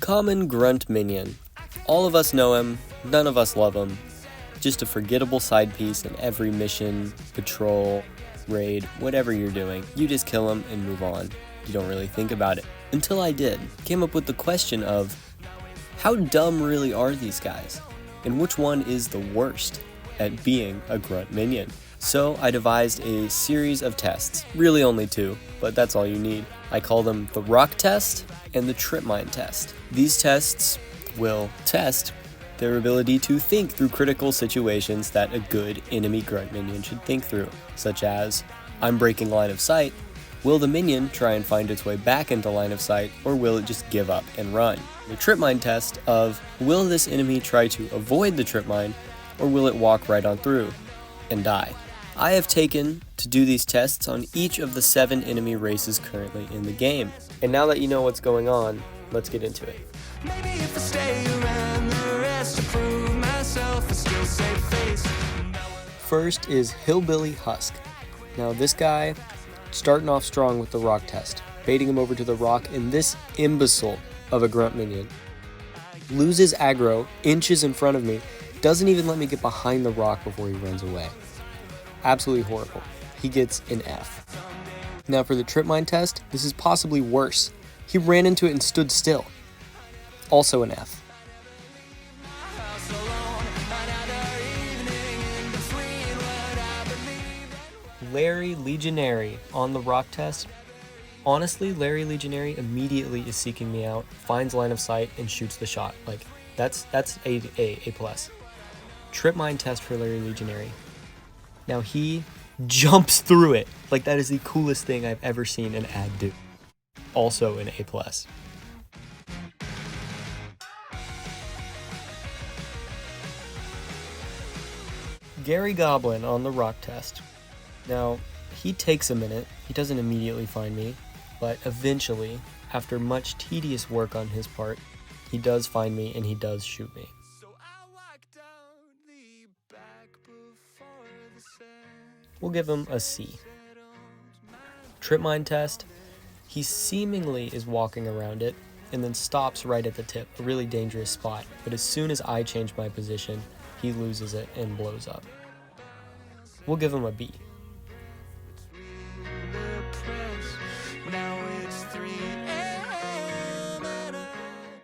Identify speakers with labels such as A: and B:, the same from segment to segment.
A: common Grunt minion. All of us know him, none of us love him. Just a forgettable side piece in every mission, patrol, raid, whatever you're doing. You just kill him and move on. You don't really think about it. Until I did. Came up with the question of, how dumb really are these guys? And which one is the worst at being a Grunt minion? So I devised a series of tests, really only 2, but that's all you need. I call them the rock test and the trip mine test. These tests will test their ability to think through critical situations that a good enemy Grunt minion should think through, such as, I'm breaking line of sight, will the minion try and find its way back into line of sight, or will it just give up and run? The trip mine test of, will this enemy try to avoid the trip mine, or will it walk right on through and die? I have taken to do these tests on each of the 7 enemy races currently in the game. And now that you know what's going on, let's get into it. Maybe if I stay around the rest to prove myself, I still save face. First is Hillbilly Husk. Now this guy, starting off strong with the rock test, baiting him over to the rock, and this imbecile of a Grunt minion loses aggro inches in front of me, doesn't even let me get behind the rock before he runs away. Absolutely horrible. He gets an F. Now for the trip mine test, this is possibly worse. He ran into it and stood still. Also an F. Larry Legionary on the rock test. Honestly, Larry Legionary immediately is seeking me out, finds line of sight, and shoots the shot. Like, that's A+. Trip mine test for Larry Legionary. Now he jumps through it. Like, that is the coolest thing I've ever seen an ad do. Also an A+. Gary Goblin on the rock test. Now, he takes a minute. He doesn't immediately find me, but eventually, after much tedious work on his part, he does find me and he does shoot me. We'll give him a C. Trip mine test. He seemingly is walking around it and then stops right at the tip, a really dangerous spot. But as soon as I change my position, he loses it and blows up. We'll give him a B.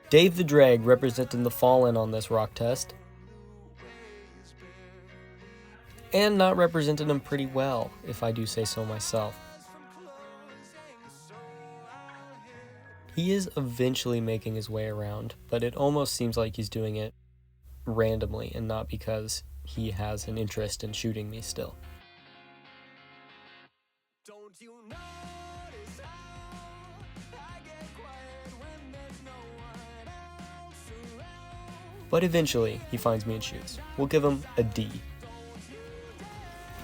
A: Dave the Drag representing the Fallen on this rock test. And not representing him pretty well, if I do say so myself. He is eventually making his way around, but it almost seems like he's doing it randomly and not because he has an interest in shooting me still. Don't you notice I get quiet when there's no one else around? But eventually, he finds me and shoots. We'll give him a D.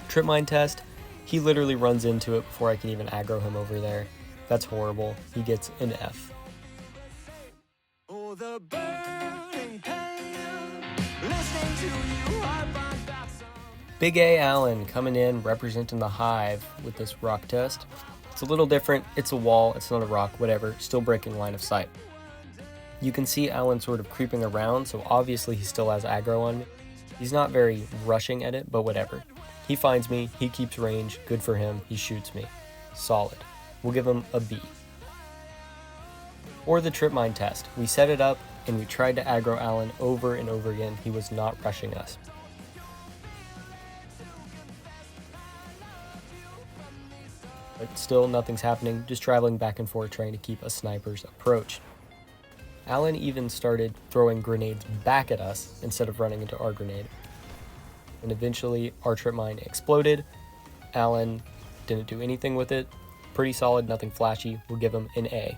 A: Trip mine test, he literally runs into it before I can even aggro him over there. That's horrible. He gets an F. Oh, the burning pain, listening to you, Big A Allen coming in, representing the Hive with this rock test. It's a little different. It's a wall. It's not a rock. Whatever. Still breaking line of sight. You can see Allen sort of creeping around, so obviously he still has aggro on me. He's not very rushing at it, but whatever. He finds me, he keeps range, good for him, he shoots me. Solid. We'll give him a B. Or the trip mine test. We set it up, and we tried to aggro Allen over and over again. He was not rushing us. But still, nothing's happening, just traveling back and forth trying to keep a sniper's approach. Allen even started throwing grenades back at us instead of running into our grenade. And eventually our trip mine exploded. Allen didn't do anything with it. Pretty solid, nothing flashy. We'll give him an A.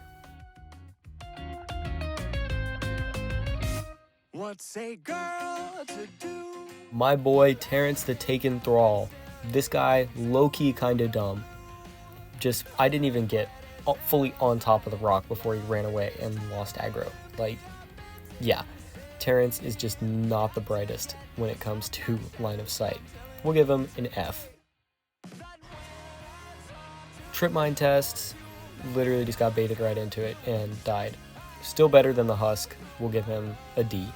A: What's a girl to do? My boy Terrence the Taken Thrall. This guy, low-key kinda dumb. Just, I didn't even get fully on top of the rock before he ran away and lost aggro. Like, yeah. Terrence is just not the brightest when it comes to line of sight. We'll give him an F. Trip mine tests, literally just got baited right into it and died. Still better than the Husk. We'll give him a D.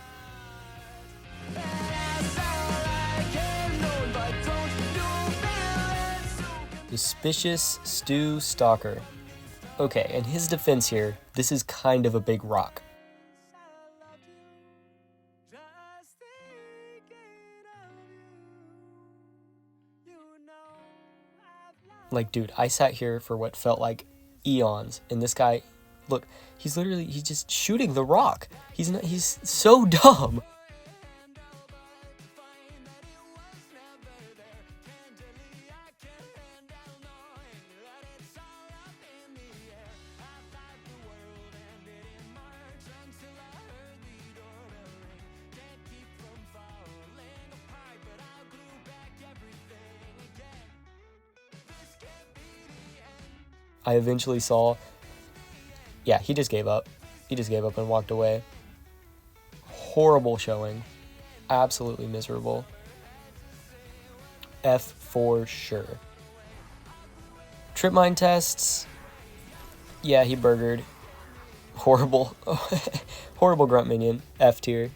A: Suspicious Stew Stalker. Okay, in his defense here, this is kind of a big rock. Like, dude, I sat here for what felt like eons, and this guy, look, he's just shooting the rock. He's so dumb. I eventually saw, yeah, he just gave up. He just gave up and walked away. Horrible showing. Absolutely miserable. F for sure. Trip mine tests. Yeah, he burgered. Horrible. Horrible grunt minion. F tier.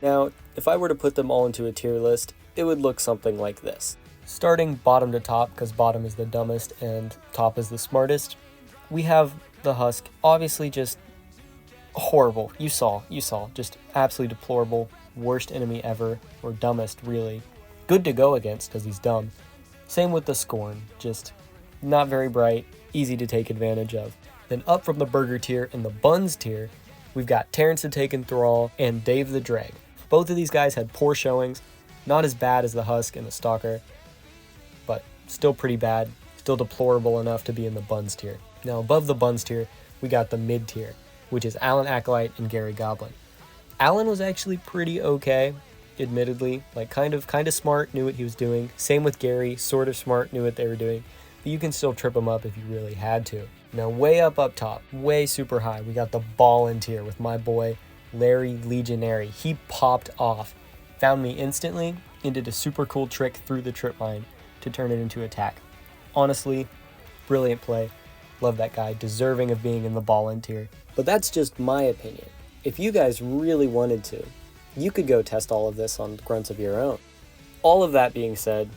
A: Now, if I were to put them all into a tier list, it would look something like this. Starting bottom to top, because bottom is the dumbest and top is the smartest, we have the Husk, obviously just horrible. You saw, just absolutely deplorable, worst enemy ever, or dumbest really. Good to go against, because he's dumb. Same with the Scorn, just not very bright, easy to take advantage of. Then up from the burger tier in the buns tier, we've got Terren to take enthrall and Dave the Dreg. Both of these guys had poor showings, not as bad as the Husk and the Stalker, but still pretty bad, still deplorable enough to be in the buns tier. Now above the buns tier, we got the mid tier, which is Alan Acolyte and Gary Goblin. Alan was actually pretty okay, admittedly, like kind of smart, knew what he was doing. Same with Gary, sort of smart, knew what they were doing, but you can still trip him up if you really had to. Now way up top, way super high, we got the Ballin tier with my boy Larry Legionary. He popped off, found me instantly, and did a super cool trick through the trip mine to turn it into attack. Honestly, brilliant play. Love that guy, deserving of being in the Ballin tier. But that's just my opinion. If you guys really wanted to, you could go test all of this on grunts of your own. All of that being said,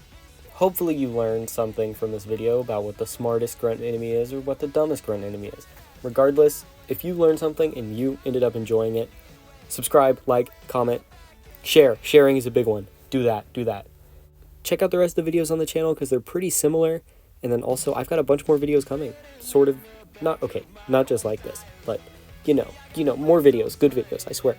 A: hopefully you learned something from this video about what the smartest grunt enemy is or what the dumbest grunt enemy is. Regardless, if you learned something and you ended up enjoying it, subscribe, like, comment, share. Sharing is a big one. Do that. Check out the rest of the videos on the channel because they're pretty similar. And then also, I've got a bunch more videos coming. Sort of, not just like this, but you know, more videos, good videos, I swear.